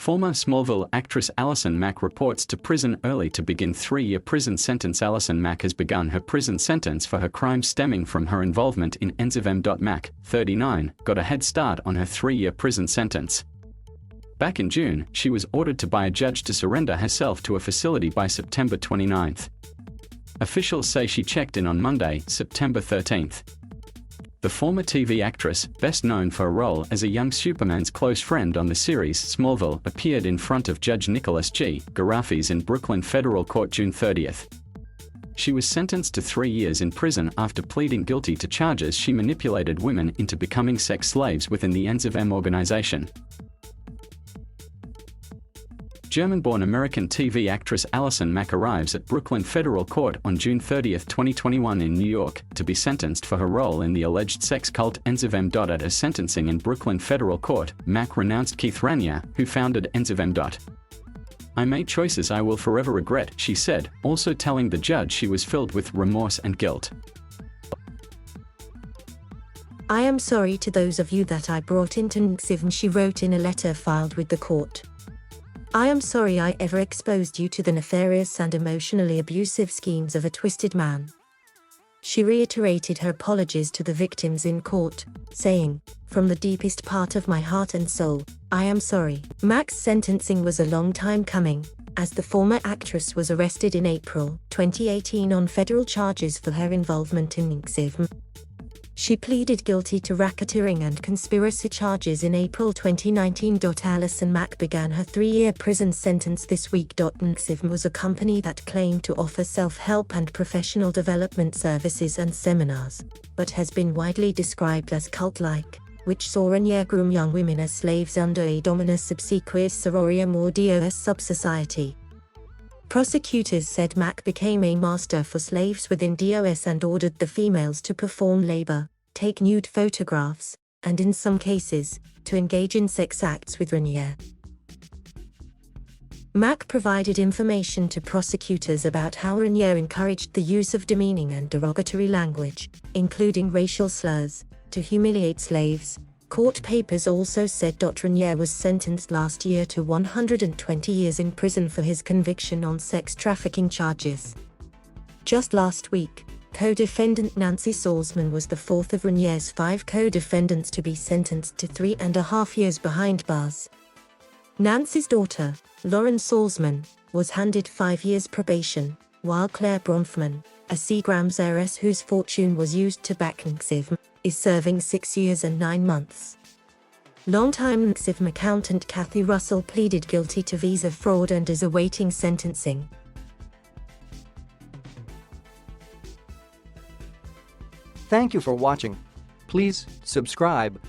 Former Smallville actress Allison Mack reports to prison early to begin 3-year prison sentence. Allison Mack has begun her prison sentence for her crimes stemming from her involvement in NXIVM.Mack, 39, got a head start on her 3-year prison sentence. Back in June, she was ordered by a judge to surrender herself to a facility by September 29. Officials say she checked in on Monday, September 13. The former TV actress, best known for a role as a young Superman's close friend on the series Smallville, appeared in front of Judge Nicholas G. Garafis in Brooklyn Federal Court June 30. She was sentenced to 3 years in prison after pleading guilty to charges she manipulated women into becoming sex slaves within the NXIVM organization. German-born American TV actress Allison Mack arrives at Brooklyn Federal Court on June 30, 2021 in New York, to be sentenced for her role in the alleged sex cult NXIVM. At her sentencing in Brooklyn Federal Court, Mack renounced Keith Raniere, who founded NXIVM. "I made choices I will forever regret," she said, also telling the judge she was filled with remorse and guilt. "I am sorry to those of you that I brought into NXIVM," she wrote in a letter filed with the court. "I am sorry I ever exposed you to the nefarious and emotionally abusive schemes of a twisted man." She reiterated her apologies to the victims in court, saying, "From the deepest part of my heart and soul, I am sorry." Mack's sentencing was a long time coming, as the former actress was arrested in April 2018 on federal charges for her involvement in NXIVM. She pleaded guilty to racketeering and conspiracy charges in April 2019. Allison Mack began her 3-year prison sentence this week. NXIVM was a company that claimed to offer self-help and professional development services and seminars, but has been widely described as cult-like, which saw Raniere groom young women as slaves under a dominus obsequious sororium or DOS sub-society. Prosecutors said Mack became a master for slaves within DOS and ordered the females to perform labor, take nude photographs, and in some cases, to engage in sex acts with Raniere. Mack provided information to prosecutors about how Raniere encouraged the use of demeaning and derogatory language, including racial slurs, to humiliate slaves. Court papers also said Raniere was sentenced last year to 120 years in prison for his conviction on sex trafficking charges. Just last week, co-defendant Nancy Salzman was the fourth of Raniere's 5 co-defendants to be sentenced to 3.5 years behind bars. Nancy's daughter, Lauren Salzman, was handed 5 years probation, while Claire Bronfman, a Seagrams heiress whose fortune was used to back NXIVM, is serving 6 years and 9 months. Longtime NXIVM accountant Kathy Russell pleaded guilty to visa fraud and is awaiting sentencing. Thank you for watching. Please subscribe